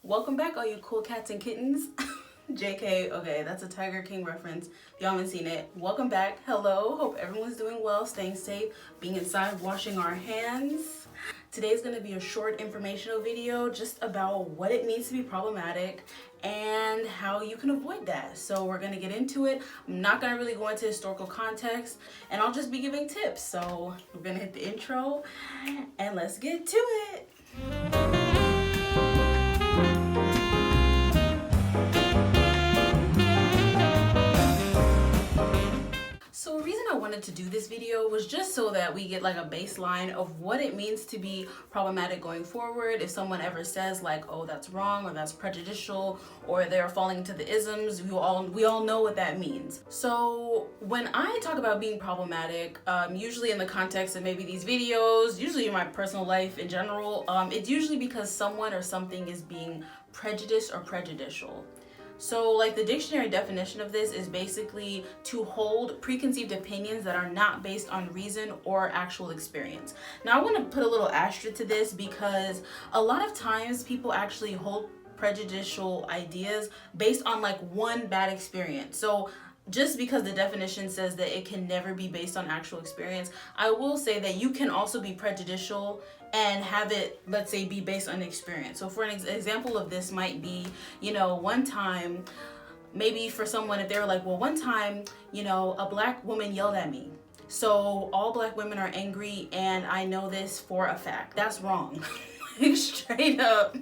Welcome back, all you cool cats and kittens. JK, okay, that's a Tiger King reference. If y'all haven't seen it, welcome back. Hello, hope everyone's doing well, staying safe, being inside, washing our hands. Today's gonna be a short informational video just about what it means to be problematic and how you can avoid that. So we're gonna get into it. I'm not gonna really go into historical context and I'll just be giving tips. So we're gonna hit the intro and let's get to it. So the reason I wanted to do this video was just so that we get like a baseline of what it means to be problematic going forward. If someone ever says like, oh, that's wrong or that's prejudicial or they're falling into the isms, we all know what that means. So when I talk about being problematic, usually in the context of maybe these videos, usually in my personal life in general, it's usually because someone or something is being prejudiced or prejudicial. So like the dictionary definition of this is basically to hold preconceived opinions that are not based on reason or actual experience. Now I want to put a little asterisk to this because a lot of times people actually hold prejudicial ideas based on like one bad experience. So just because the definition says that it can never be based on actual experience, I will say that you can also be prejudicial and have it, let's say, be based on experience. So for an example of this might be, one time, maybe for someone, if they were like, well, one time, a black woman yelled at me. So all black women are angry and I know this for a fact. That's wrong. Straight up.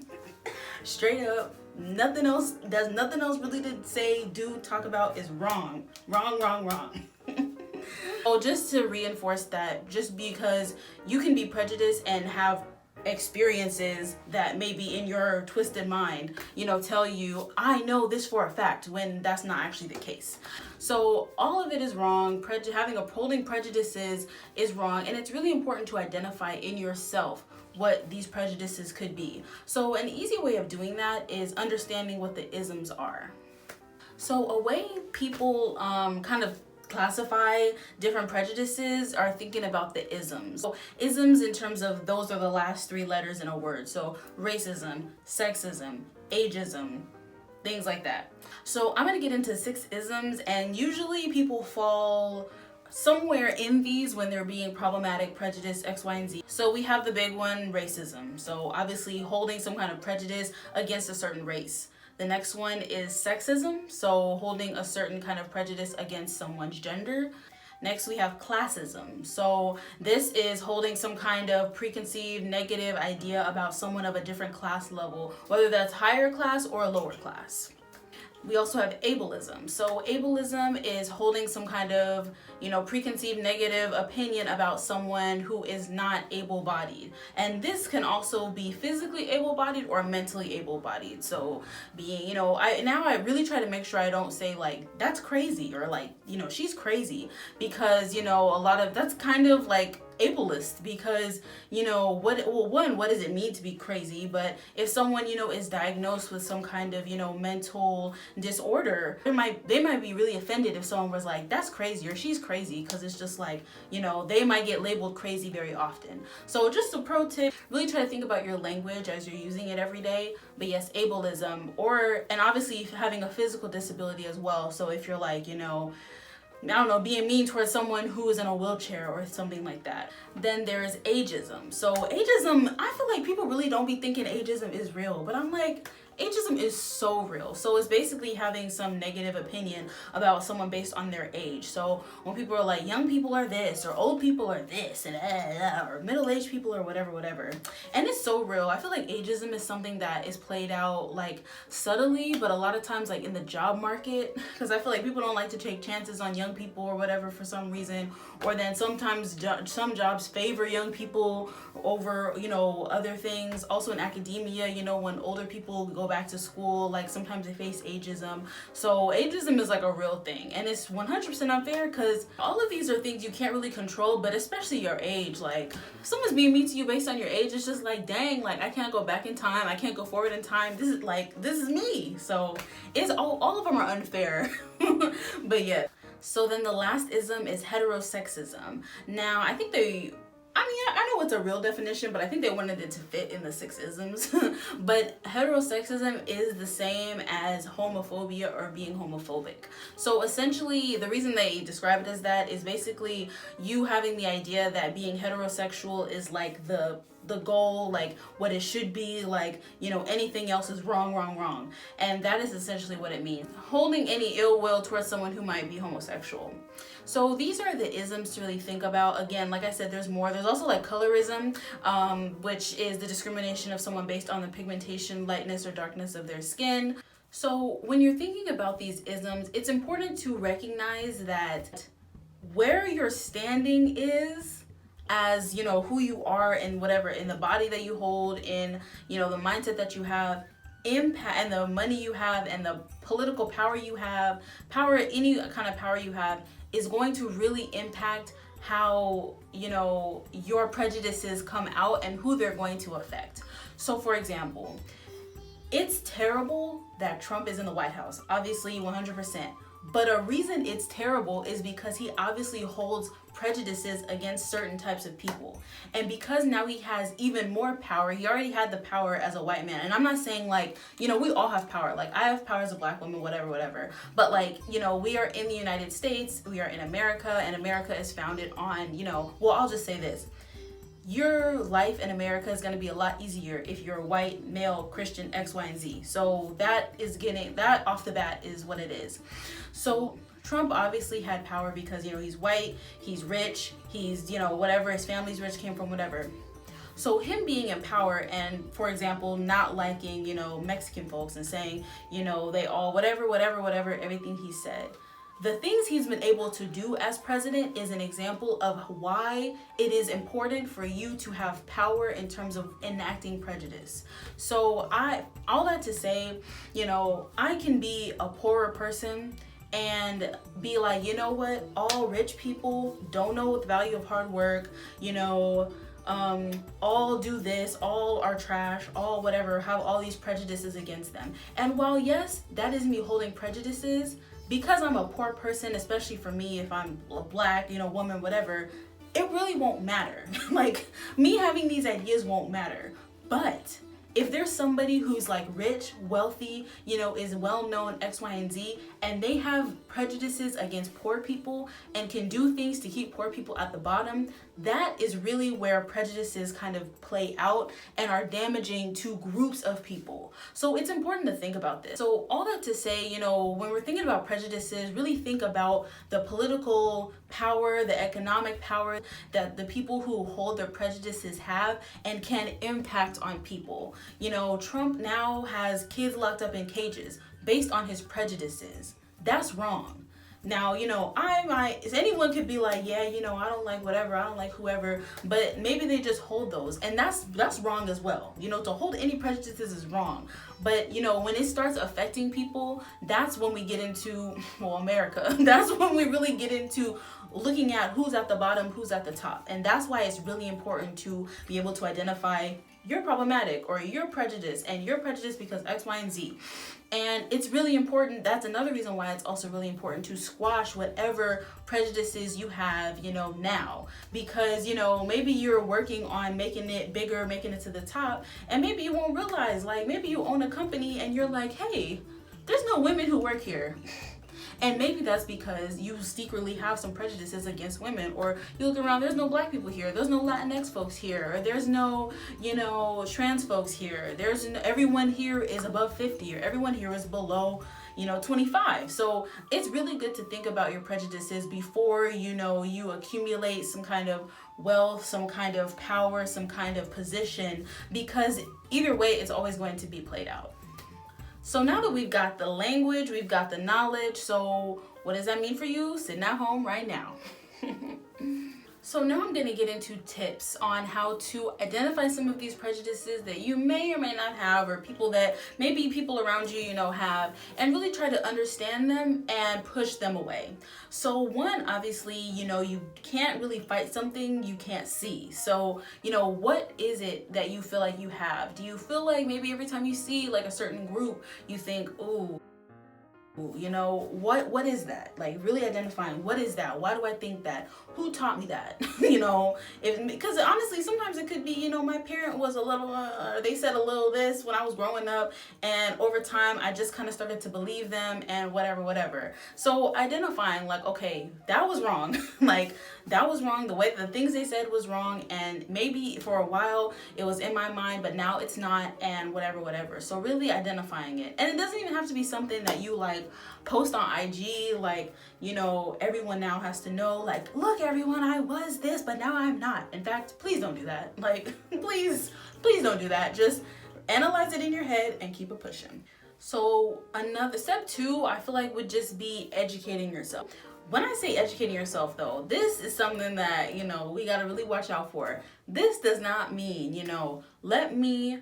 Nothing else, there's nothing else really to say, do, talk about is wrong. Wrong. So just to reinforce that, just because you can be prejudiced and have experiences that maybe in your twisted mind, tell you, I know this for a fact, when that's not actually the case. So all of it is wrong. Holding prejudices is wrong, and it's really important to identify in yourself what these prejudices could be. So an easy way of doing that is understanding what the isms are. So a way people kind of classify different prejudices are thinking about the isms. So isms in terms of those are the last three letters in a word. So racism, sexism, ageism, things like that. So I'm gonna get into 6 isms, and usually people fall somewhere in these when they're being problematic, prejudice, X, Y, and Z. So we have the big one, racism. So obviously holding some kind of prejudice against a certain race. The next one is sexism, so holding a certain kind of prejudice against someone's gender. Next, we have classism. So this is holding some kind of preconceived negative idea about someone of a different class level, whether that's higher class or lower class. We also have ableism. So ableism is holding some kind of, preconceived negative opinion about someone who is not able-bodied. And this can also be physically able-bodied or mentally able-bodied. So being, I really try to make sure I don't say like, that's crazy, or like, she's crazy, because, a lot of that's kind of like ableist, because what does it mean to be crazy? But if someone is diagnosed with some kind of mental disorder, they might be really offended if someone was like, that's crazy or she's crazy, because it's just like they might get labeled crazy very often. So just a pro tip, really try to think about your language as you're using it every day. But yes, ableism, and obviously having a physical disability as well. So if you're like being mean towards someone who is in a wheelchair or something like that. Then there's ageism. So ageism, I feel like people really don't be thinking ageism is real, but I'm like, ageism is so real. So it's basically having some negative opinion about someone based on their age. So when people are like, young people are this, or old people are this, and or middle-aged people are whatever. And it's so real. I feel like ageism is something that is played out like subtly, but a lot of times like in the job market, because I feel like people don't like to take chances on young people or whatever for some reason. Or then sometimes some jobs favor young people over, other things. Also in academia, when older people go back to school, like sometimes they face ageism. So ageism is like a real thing, and it's 100% unfair, because all of these are things you can't really control, but especially your age. Like if someone's being mean to you based on your age, it's just like, dang, like I can't go back in time, I can't go forward in time, this is me. So it's all of them are unfair. But yeah. So then the last ism is heterosexism. Now I think they I mean, I know it's a real definition, but I think they wanted it to fit in the 6 isms. But heterosexism is the same as homophobia or being homophobic. So essentially, the reason they describe it as that is basically you having the idea that being heterosexual is like the goal, like what it should be, like, you know, anything else is wrong, wrong, wrong. And that is essentially what it means. Holding any ill will towards someone who might be homosexual. So these are the isms to really think about. Again, like I said, there's more. There's also like colorism, which is the discrimination of someone based on the pigmentation, lightness, or darkness of their skin. So when you're thinking about these isms, it's important to recognize that where your standing is as, you know, who you are and whatever, in the body that you hold, in, you know, the mindset that you have, impact, and the money you have, and the political power you have, power, any kind of power you have, is going to really impact how, you know, your prejudices come out and who they're going to affect. So for example, it's terrible that Trump is in the White House, obviously 100%. But a reason it's terrible is because he obviously holds prejudices against certain types of people. And because now he has even more power, he already had the power as a white man. And I'm not saying like, you know, we all have power. Like I have power as a black woman, whatever, whatever. But like, you know, we are in the United States, we are in America, and America is founded on, you know, well, I'll just say this. Your life in America is going to be a lot easier if you're a white, male, Christian, X, Y, and Z. So that is getting, that off the bat is what it is. So Trump obviously had power because, you know, he's white, he's rich, he's, you know, whatever, his family's rich, came from whatever. So him being in power and, for example, not liking, you know, Mexican folks and saying, you know, they all, whatever, everything he said. The things he's been able to do as president is an example of why it is important for you to have power in terms of enacting prejudice. So all that to say, you know, I can be a poorer person and be like, you know what, all rich people don't know the value of hard work, you know, all do this, all are trash, all whatever, have all these prejudices against them. And while yes, that is me holding prejudices, because I'm a poor person, especially for me, if I'm a black, you know, woman, whatever, it really won't matter. Like, me having these ideas won't matter. But if there's somebody who's like rich, wealthy, you know, is well known, X, Y, and Z, and they have prejudices against poor people and can do things to keep poor people at the bottom, that is really where prejudices kind of play out and are damaging to groups of people. So it's important to think about this. So all that to say, you know, when we're thinking about prejudices, really think about the political power, the economic power that the people who hold their prejudices have and can impact on people. You know, Trump now has kids locked up in cages based on his prejudices. That's wrong. Now, you know, anyone could be like, yeah, you know, I don't like whatever, I don't like whoever, but maybe they just hold those, and that's wrong as well. You know, to hold any prejudices is wrong. But, you know, when it starts affecting people, that's when we get into, well, America, that's when we really get into looking at who's at the bottom, who's at the top. And that's why it's really important to be able to identify you're problematic or you're prejudiced, and you're prejudiced because X, Y, and Z. And it's really important. That's another reason why it's also really important to squash whatever prejudices you have, you know, now. Because, you know, maybe you're working on making it bigger, making it to the top, and maybe you won't realize, like, maybe you own a company and you're like, hey, there's no women who work here. And maybe that's because you secretly have some prejudices against women, or you look around, there's no black people here, there's no Latinx folks here, or there's no, you know, trans folks here, everyone here is above 50, or everyone here is below, you know, 25. So it's really good to think about your prejudices before, you know, you accumulate some kind of wealth, some kind of power, some kind of position, because either way, it's always going to be played out. So now that we've got the language, we've got the knowledge, so what does that mean for you? Sitting at home right now. So now I'm going to get into tips on how to identify some of these prejudices that you may or may not have, or people that maybe people around you, you know, have, and really try to understand them and push them away. So one, obviously, you know, you can't really fight something you can't see. So, you know, what is it that you feel like you have? Do you feel like maybe every time you see like a certain group, you think, ooh, You know, what is that? Like really identifying what is that? Why do I think that? Who taught me that? You know, because honestly sometimes it could be, you know, my parent was a little they said a little this when I was growing up, and over time I just kind of started to believe them and whatever. So identifying like, okay, that was wrong. Like that was wrong. The way the things they said was wrong, and maybe for a while it was in my mind, but now it's not, and whatever. So really identifying it. And it doesn't even have to be something that you like post on IG, like, you know, everyone now has to know, like, look everyone, I was this, but now I'm not. In fact, please don't do that. Like, please don't do that. Just analyze it in your head and keep it pushing. So another step 2, I feel like would just be educating yourself. When I say educating yourself though, this is something that, you know, we got to really watch out for. This does not mean, you know, let me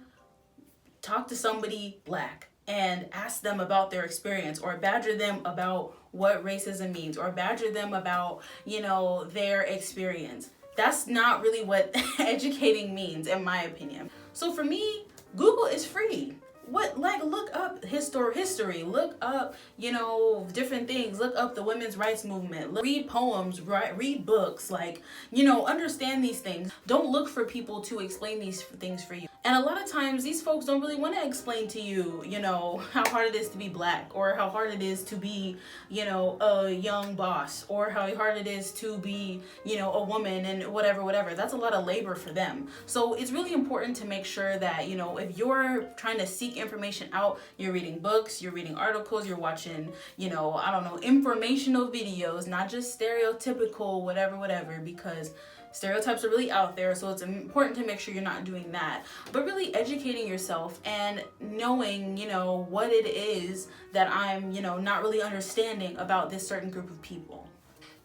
talk to somebody black and ask them about their experience, or badger them about what racism means, or badger them about, you know, their experience. That's not really what educating means, in my opinion. So for me, Google is free. Look up history, look up, you know, different things, look up the women's rights movement, read poems, read books, like, you know, understand these things. Don't look for people to explain these things for you. And a lot of times these folks don't really want to explain to you, you know, how hard it is to be black, or how hard it is to be, you know, a young boss, or how hard it is to be, you know, a woman, and whatever. That's a lot of labor for them. So it's really important to make sure that, you know, if you're trying to seek information out, you're reading books, you're reading articles, you're watching, you know, I don't know, informational videos, not just stereotypical whatever, because stereotypes are really out there. So it's important to make sure you're not doing that, but really educating yourself and knowing, you know, what it is that I'm, you know, not really understanding about this certain group of people.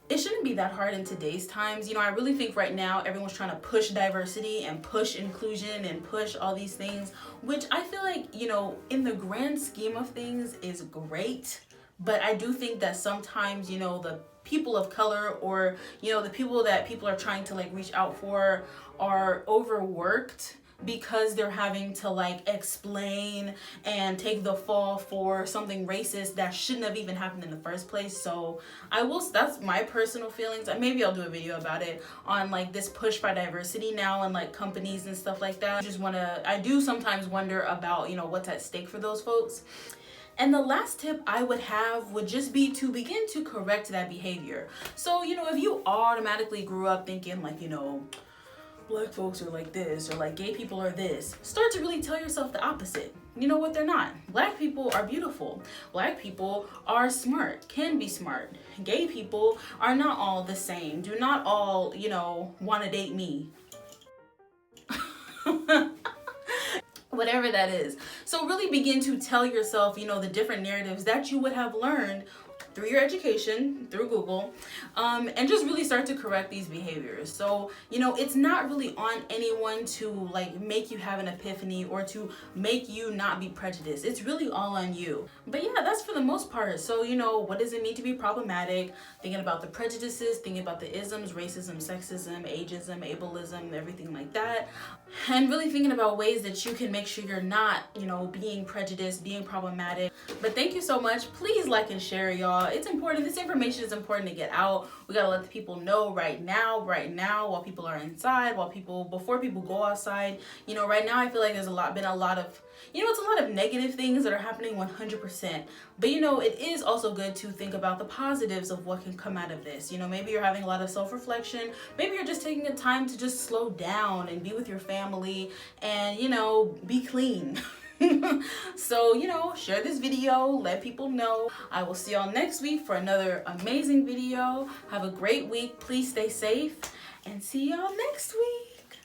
It shouldn't be that hard in today's times. You know, I really think right now everyone's trying to push diversity and push inclusion and push all these things, which I feel like, you know, in the grand scheme of things is great. But I do think that sometimes, you know, the people of color, or, you know, the people that people are trying to like reach out for, are overworked, because they're having to like explain and take the fall for something racist that shouldn't have even happened in the first place. So that's my personal feelings. Maybe I'll do a video about it on like this push by diversity now, and like companies and stuff like that. I do sometimes wonder about, you know, what's at stake for those folks. And the last tip I would have would just be to begin to correct that behavior. So, you know, if you automatically grew up thinking like, you know, black folks are like this, or like gay people are this, start to really tell yourself the opposite. You know what? They're not. Black people are beautiful. Black people are smart, can be smart. Gay people are not all the same. Do not all, you know, want to date me. Whatever that is. So really begin to tell yourself, you know, the different narratives that you would have learned through your education, through Google, and just really start to correct these behaviors. So, you know, it's not really on anyone to like make you have an epiphany or to make you not be prejudiced. It's really all on you. But yeah, that's for the most part. So, you know, what does it mean to be problematic? Thinking about the prejudices, thinking about the isms, racism, sexism, ageism, ableism, everything like that. And really thinking about ways that you can make sure you're not, you know, being prejudiced, being problematic. But thank you so much. Please like and share, y'all. It's important. This information is important to get out. We gotta let the people know right now, while people are inside, before people go outside. You know, right now I feel like there's been a lot of, you know, it's a lot of negative things that are happening 100%. But, you know, it is also good to think about the positives of what can come out of this. You know, maybe you're having a lot of self-reflection. Maybe you're just taking the time to just slow down and be with your family and, you know, be clean. So, you know, share this video, let people know. I will see y'all next week for another amazing video. Have a great week. Please stay safe and see y'all next week.